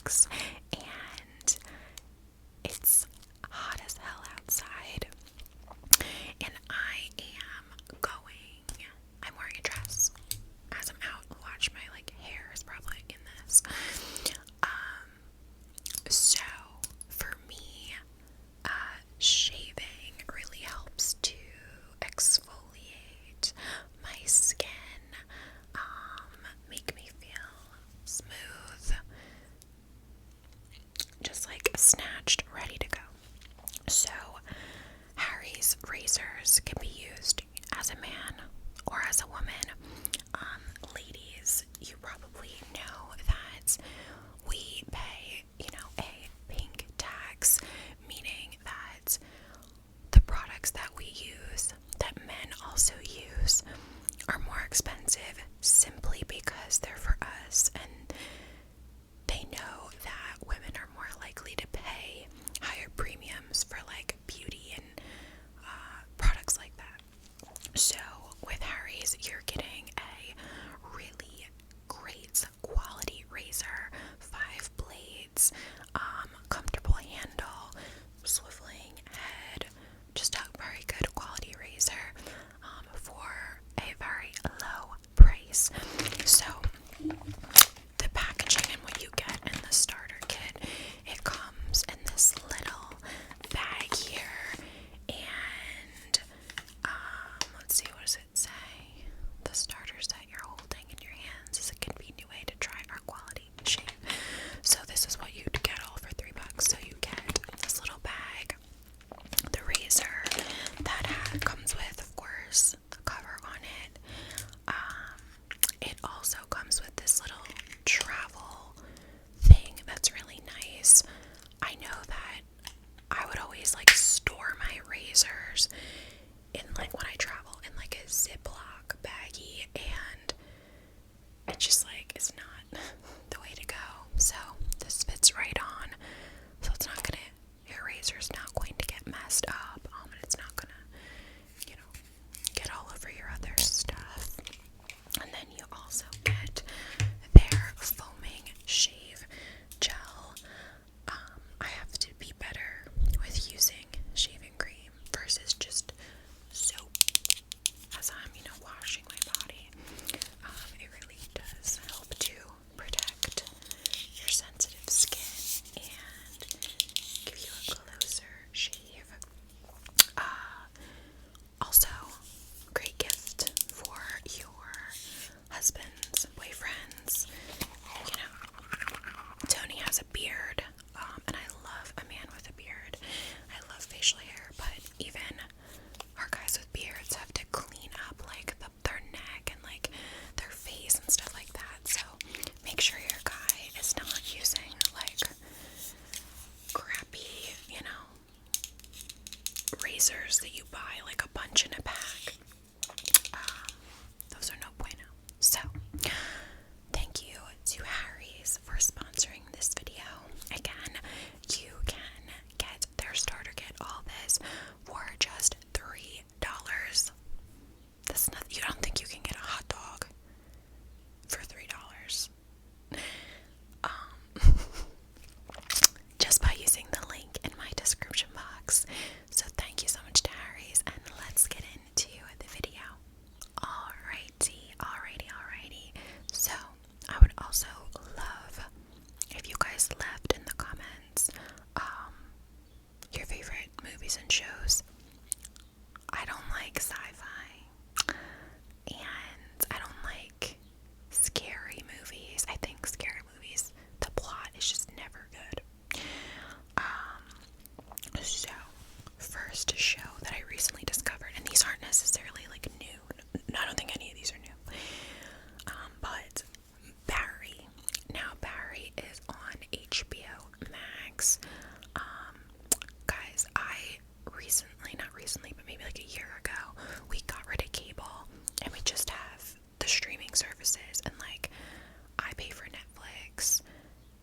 $3, and it's hot as hell outside, and I'm wearing a dress as I'm out. Watch, my hair is probably in this. So for me, shaving really helps to exfoliate my skin, make me feel smooth, just snatched, ready to go. So Harry's razors can be used as a man or as a woman. Ladies, you probably know that we pay, a pink tax, meaning that the products that we use, that men also use, are more expensive simply because they're for us, and they know that women are more likely to pay higher premiums for beauty and products like that. So with Harry's, you're getting a really great quality razor, 5 blades, comfortable handle, swiveling head, just a very good quality razor for a very low price. So the packaging and what you get in the starter kit, it comes in this little bag here, and let's see, what does it say? The starters that you're holding in your hands is a convenient way to try our quality shave. So this is what you'd get all for $3. So you get this little bag, the razor that comes with, of course, the cover on it. It also comes with this little travel thing that's really nice. I know that I would always store my razors in when I travel in a Ziploc baggie, and it just it's not the way to go. So this fits right on. So it's not gonna, your razor's not going to get messed up. And it's not gonna, get all over your other stuff. And then you also get their foaming shave gel. I have to be better with using shaving cream versus just soap as I'm, washing my body. It really does help to protect your sensitive skin and give you a closer shave. Also, great gift for your husbands, boyfriends. Tony has a beard, and I love a man with a beard. I love facial hair, but even our guys with beards have to clean up their neck and their face and stuff like that. So make sure your guy is not using crappy, razors that you buy a bunch in a pack. Those are no bueno. So thank you to Harry's for sponsoring this video. Again, you can get their starter kit, all this, for just $3. That's not, you don't think you can get a hot dog for $3. Just by using the link in my description box. So thank you so much to Harry's, and let's get into the video. Alrighty. So I would also love if you guys left in the comments your favorite movies and shows. I don't like sci-fi, and I don't like scary movies. I think scary movies, the plot is just never good. So first show that I recently discovered, and these aren't necessarily new. I don't think any of these are new. But Barry. Now Barry is on HBO Max. Guys, not recently, but maybe a year ago, we got rid of cable, and we just have the streaming services, and I pay for Netflix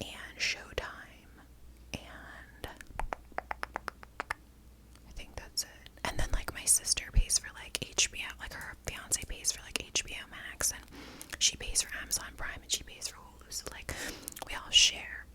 and Showtime, and I think that's it. And then my sister pays for HBO, her fiancé pays for HBO Max, and she pays for Amazon Prime, and she pays for Hulu, so we all share.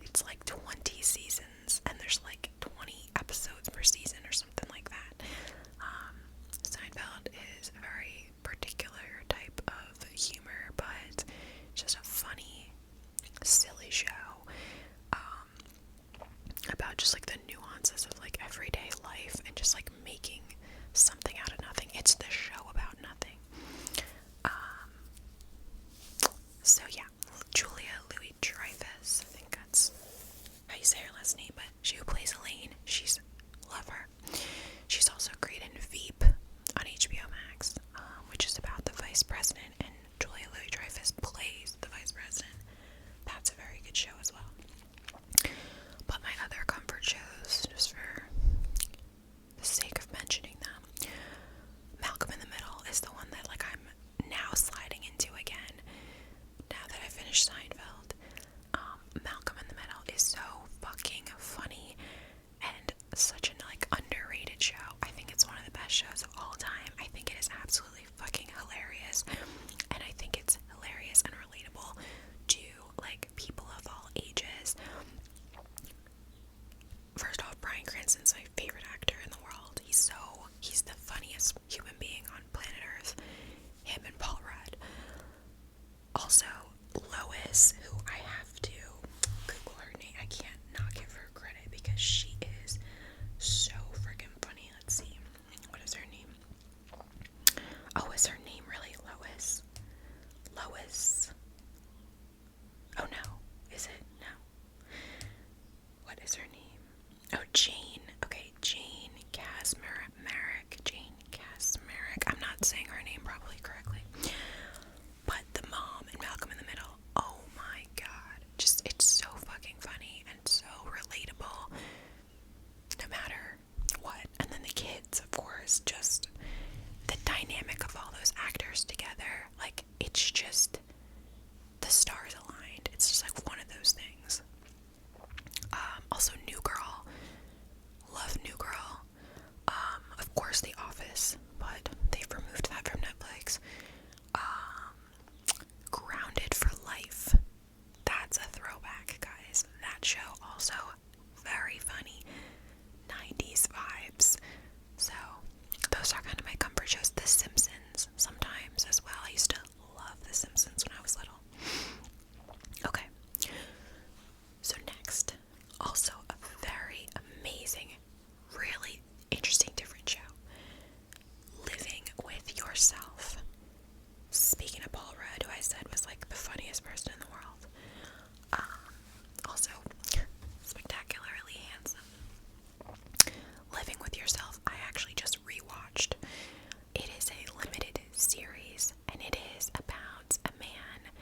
it's like 20 seasons, and there's like 20 episodes per season or something like that. Seinfeld is a very particular type of humor, but just a funny, silly show about just like the nuances of like everyday life and just like making something out of nothing. It's the show about nothing. So yeah, Julia Louis-Dreyfus, I think that's how you say her last name, but she who plays Elaine, love her. She's also great in Veep on HBO Max, which is about the vice president, and Julia Louis-Dreyfus plays the vice president. That's a very good show as well. But my other comfort shows, just for the sake of mentioning them, Malcolm in the Middle is the one that like I'm now sliding into again, now that I finished Seinfeld. Malcolm in the Middle is so fucking funny and such an like underrated show. I think it's one of the best shows of all time. I think it is absolutely fucking hilarious, and I think it's hilarious and relatable to like people of all ages. First off, Bryan Cranston's my favorite actor in the world. He's the funniest human being on planet Earth. Him and Paul Rudd. Also, Lois, who I have to Google her name. I can't not give her credit because she is so freaking funny. Let's see. What is her name? Oh, is her name really Lois? Lois. Oh no. Is it? No. What is her name? Oh, Jane. Okay, Jane Kasmerick. Jane Kasmerick. I'm not saying her name probably correctly. But the mom in Malcolm in the Middle, oh my god. Just, it's so fucking funny and so relatable, no matter what. And then the kids, of course, just the dynamic of all those actors together. Like, it's just, the stars aligned. It's just like one of those things. Also, New Girl. Love New Girl. Of course, The Office, but they've removed that from Netflix. Grounded for Life. That's a throwback, guys. That show also very funny. 90s vibes. So, those are kind of my comfort shows. The Simpsons, sometimes as well. I used to love The Simpsons when I was little. Okay. So next, also a very amazing, really interesting, different show. Living with Yourself. Speaking of Paul Rudd, who I said was like the funniest person in the world. Also, spectacularly handsome. Living with Yourself, I actually just rewatched. It is a limited series, and it is about a man.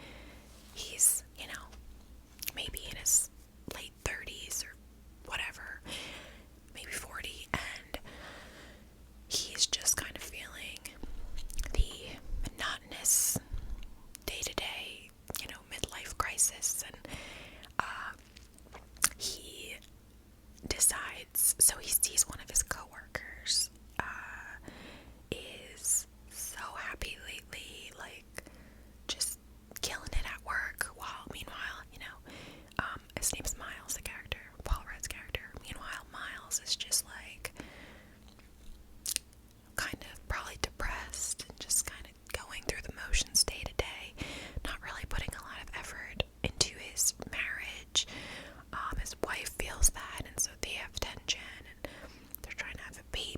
He's, maybe in his late 30s or whatever, maybe 40, and he's just kind of feeling the monotonous day-to-day, midlife crisis, and he decides, so he sees one of his coworkers is so happy lately, like just killing it at work, while meanwhile, his name's Miles, the character, Paul Rudd's character. Meanwhile, Miles is just like kind of probably depressed and just kind of going through the motions day to day, not really putting a lot of effort into his marriage. His wife feels that, and so they have tension, and they're trying to have a baby.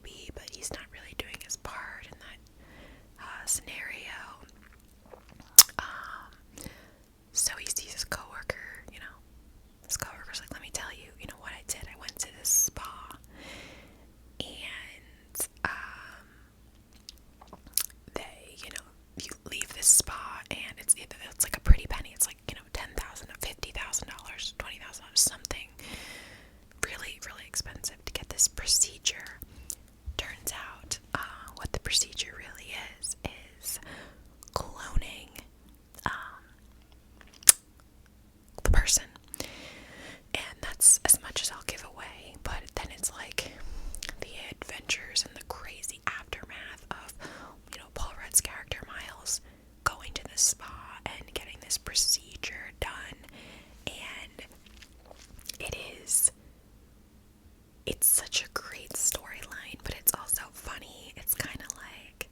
it's such a great storyline, but it's also funny. It's kind of like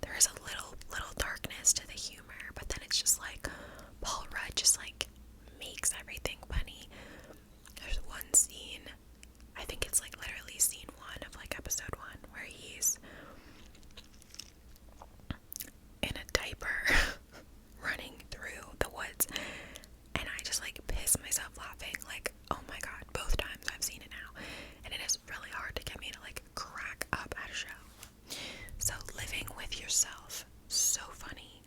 there is a little darkness to the humor, but then it's just like Paul Rudd just like makes everything funny. There's one scene, I think it's like literally scene 1 of like episode 1, where he's in a diaper running through the woods, and I just like piss myself laughing. Like, oh my god, both times I've seen it now, and it is really hard to get me to like crack up at a show. So Living with Yourself, so funny.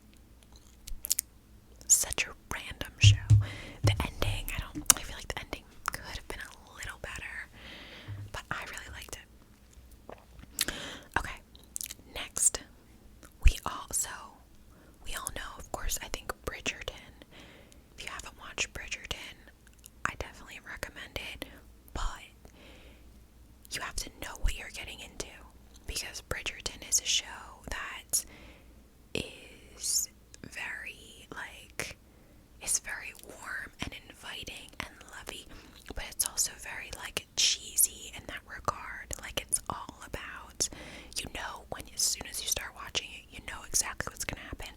Such a random show. The ending, I feel like the ending could have been a little better, but I really liked it. Okay, next, we all know, of course, I think Bridgerton. If you haven't watched Bridgerton, I definitely recommend it, but you have to know what you're getting into, because Bridgerton is a show that is very, like, it's very warm and inviting and lovey, but it's also very, like, cheesy in that regard. Like, it's all about, when as soon as you start watching it, you know exactly what's gonna happen.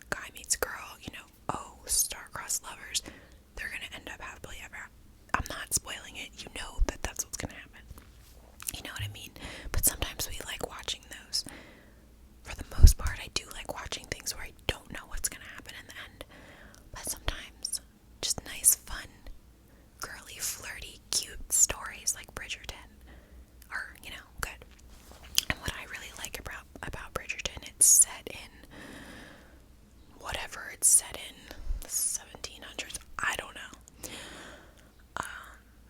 Guy meets girl, oh, star-crossed lovers, they're gonna end up happily ever after. I'm not spoiling it, you know that that's what's gonna happen. You know what I mean? But sometimes we like watching those. For the most part, I do like watching things where I don't know what's gonna happen in the end. But sometimes, just nice, fun, girly, flirty, cute stories like Bridgerton are, good. And what I really like about Bridgerton, it's set in whatever it's set in, the 1700s, I don't know.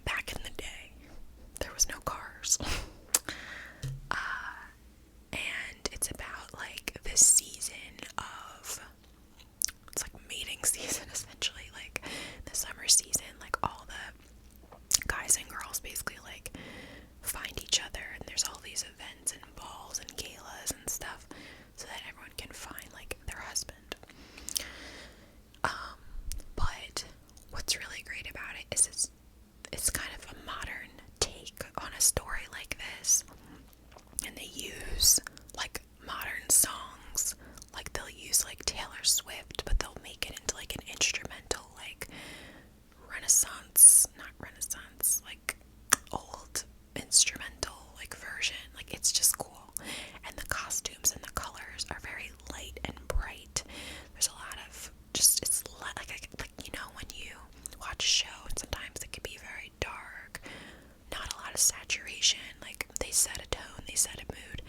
Back in the day, there was no cars. And it's about like this season of, it's like mating season essentially, like the summer season, like all the guys and girls basically like find each other, and there's all these events and balls and galas and stuff so that everyone can find like their husband. But what's really great about it is it's kind of a modern take on a story like this, and they use like modern songs, like they'll use like Taylor Swift, but they'll make it into like an instrumental, like like old instrumental like version. Like, it's just cool, and the costumes and the colors are very light and bright. There's a lot of it's like when you watch a show and sometimes it can be very dark, not a lot of saturation, like they set a tone, they set a mood.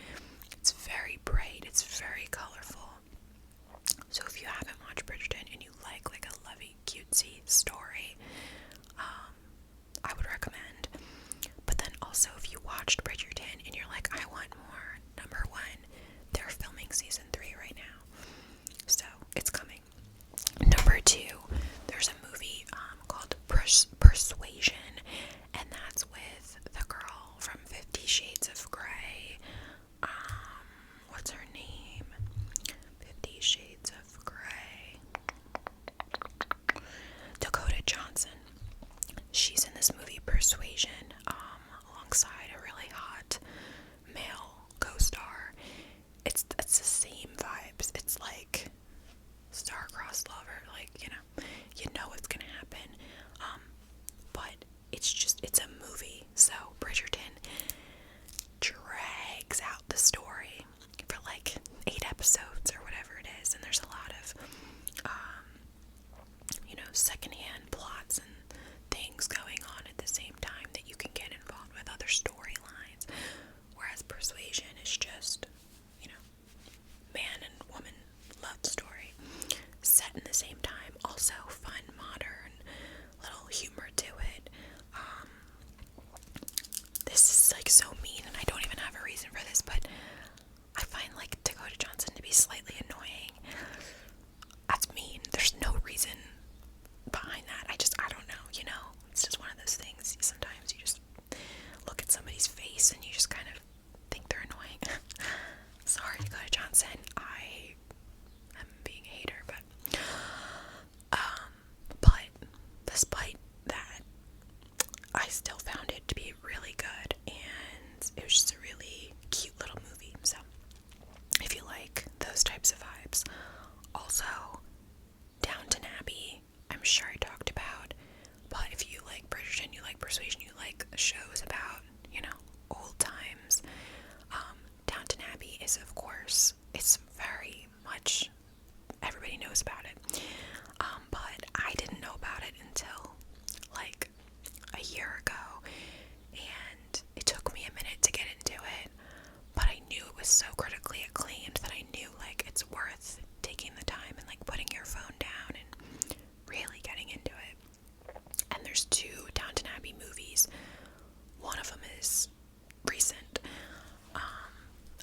It's very bright, it's very colorful. So if you haven't watched Bridgerton and you like a lovey, cutesy story, I would recommend. But then also, if you watched Bridgerton and you're like, I want more, number 1, they're filming season 3 right now, so it's coming. Number 2, there's a movie called Persuasion, and that's with the girl from 50 Shades of Grey. What's her name? 50 Shades of Grey. Dakota Johnson. She's in this movie Persuasion, alongside a really hot male co-star. It's the same vibes. It's like star-crossed lover, like, you know what's gonna happen. But it's a movie, so Bridgerton drags out the story for like 8 episodes or whatever it is, and there's a lot of secondhand plots and things going on at the same time that you can get involved with other storylines, whereas Persuasion is just man and woman love story set in the same time. Also fun, modern, little humor to it. there's 2 Downton Abbey movies. One of them is recent.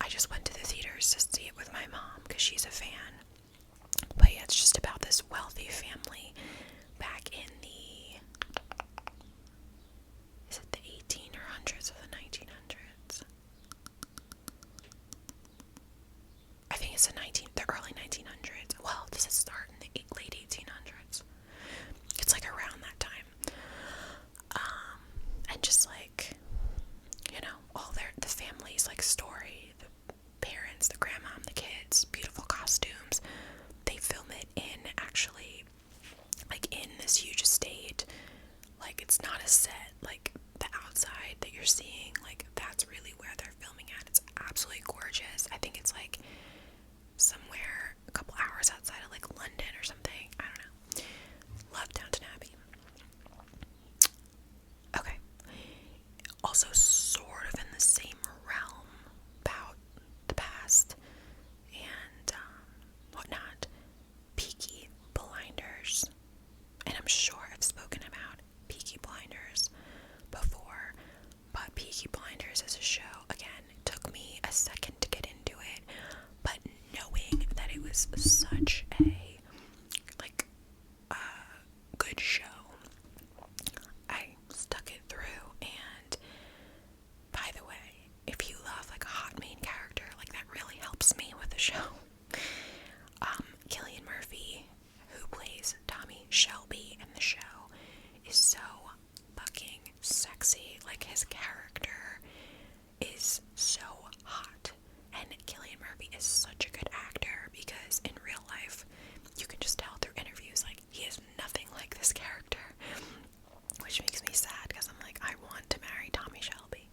I just went to the theaters to see it with my mom because she's a fan. But yeah, it's just about this wealthy family back in the, is it the 1800s or the 1900s? I think it's the early 1900s. Well, does it start in the late 1800s? It's like around that time. And just like, all the family's like story, the parents, the grandma, the kids, beautiful costumes. They film it in actually, like in this huge estate. Like it's not a set, like the outside that you're seeing, like that's really where they're filming at. It's absolutely gorgeous. I think it's like somewhere a couple hours outside of like London or something. I don't know. Love Downton Abbey. Okay. Also sort of in the same realm about the past and whatnot. Peaky Blinders. And I'm sure I've spoken about Peaky Blinders before, but Peaky Blinders as a show, again, it took me a second to get into it, but knowing that it was such a good show, I stuck it through. And by the way, if you love like a hot main character, like that really helps me with the show. Cillian Murphy, who plays Tommy Shelby in the show, is so fucking sexy. Like his character is so hot, and Cillian Murphy is such a good actor because in real life you can just tell through interviews like he is nothing like this character, which makes me sad because I'm like, I want to marry Tommy Shelby.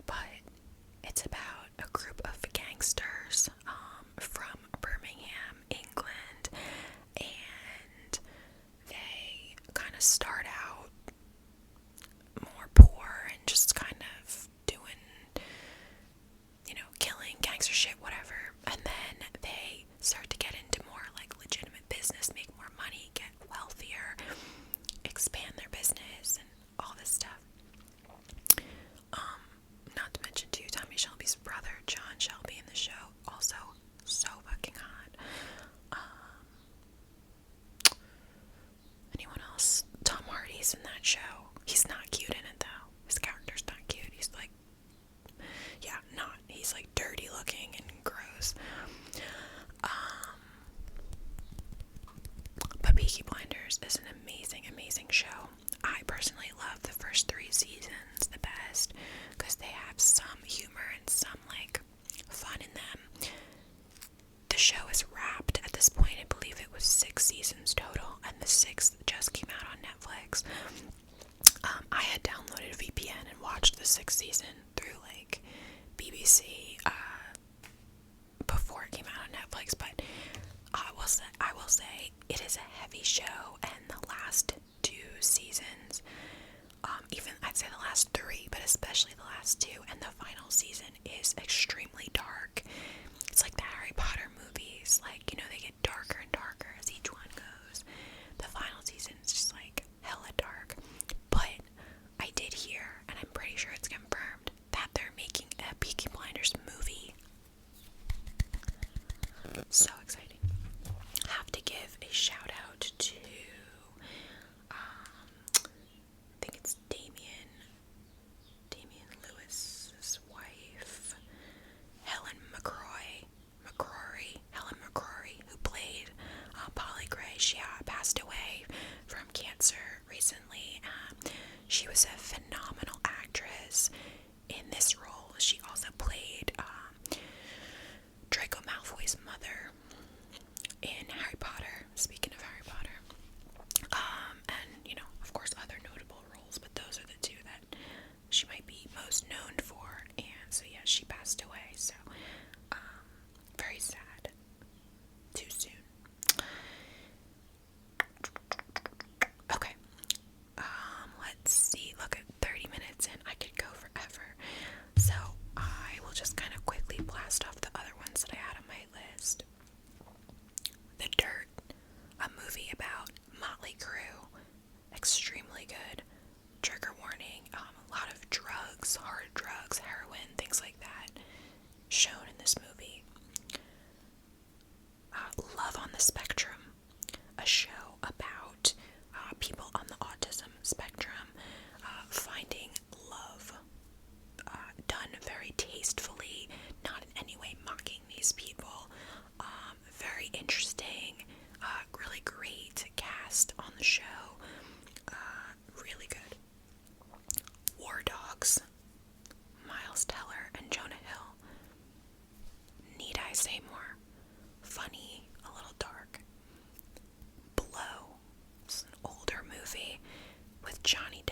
But it's about a group of gangsters from Birmingham, England, and they kind of start out more poor and just kind of doing, killing, gangster shit, whatever, and then they start to get into more like legitimate business, make more money, get wealthier, expand their business, and all this stuff. Not to mention too, Tommy Shelby's brother, John Shelby, in the show, also so fucking hot. Anyone else? Tom Hardy's in that show. He's not cute in it though. His character's not cute. He's like, he's like dirty looking and gross. But Peaky Blinders is an amazing, amazing show. I personally love the first 3 seasons the best because they have some humor and some like fun in them. The show is wrapped at this point. I believe it was 6 seasons total, and the 6th just came out on Netflix. I had downloaded a VPN and watched the 6th season through like BBC before it came out on Netflix, but I will say it is a heavy show, and the last 2 seasons, even I'd say the last 3, but especially the last 2 and the final season is extremely dark. It's like the Harry Potter movies, like, they get darker and darker as each one goes. The final season is just like hella dark, but I did hear, and I'm pretty sure it's confirmed, that they're making a Peaky Blinders movie. So exciting. Have to give a shout out to I think it's Damien Lewis's wife, Helen McCrory, who played Polly Gray. She passed away from cancer recently. She was a phenomenal actress in this role. She also played Draco Malfoy's mother in Harry Potter, speaking of Harry Potter. And, of course, other notable roles, but those are the 2 that she might be most known for. And so, yeah, she passed away, so very sad. Too soon. Okay. Let's see. Look, Johnny